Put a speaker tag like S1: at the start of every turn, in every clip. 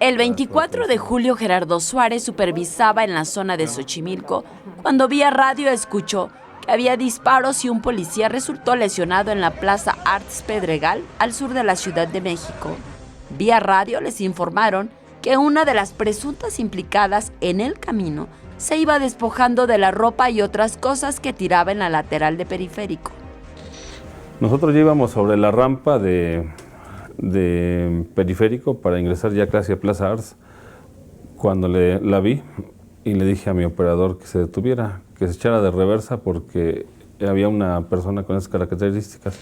S1: El 24 de julio, Gerardo Suárez supervisaba en la zona de Xochimilco cuando vía radio escuchó que había disparos y un policía resultó lesionado en la Plaza Arts Pedregal, al sur de la Ciudad de México. Vía radio les informaron que una de las presuntas implicadas en el camino se iba despojando de la ropa y otras cosas que tiraba en la lateral de Periférico.
S2: Nosotros ya íbamos sobre la rampa de Periférico para ingresar ya casi a Plaza Arts cuando la vi y le dije a mi operador que se detuviera, que se echara de reversa porque había una persona con esas características.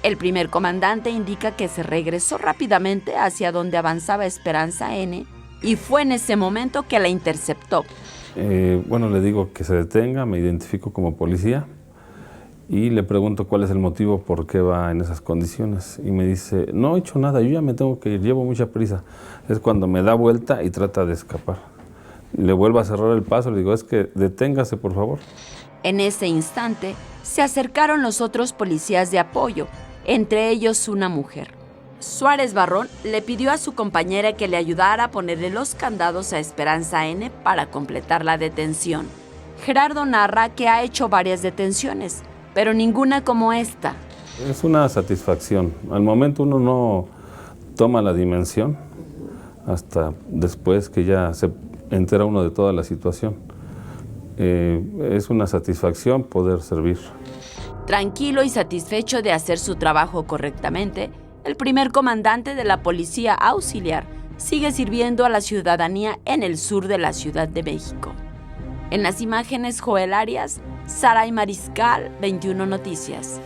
S1: El primer comandante indica que se regresó rápidamente hacia donde avanzaba Esperanza N y fue en ese momento que la interceptó.
S2: Bueno, le digo que se detenga, me identifico como policía y le pregunto cuál es el motivo por qué va en esas condiciones. Y me dice, no he hecho nada, yo ya me tengo que ir, llevo mucha prisa. Es cuando me da vuelta y trata de escapar. Le vuelvo a cerrar el paso, le digo, es que deténgase, por favor.
S1: En ese instante, se acercaron los otros policías de apoyo, entre ellos una mujer. Suárez Barrón le pidió a su compañera que le ayudara a ponerle los candados a Esperanza N para completar la detención. Gerardo narra que ha hecho varias detenciones, pero ninguna como esta.
S2: Es una satisfacción. Al momento uno no toma la dimensión hasta después que ya se entera uno de toda la situación. Es una satisfacción poder servir.
S1: Tranquilo y satisfecho de hacer su trabajo correctamente, el primer comandante de la Policía Auxiliar sigue sirviendo a la ciudadanía en el sur de la Ciudad de México. En las imágenes, Joel Arias, Saray Mariscal, 21 Noticias.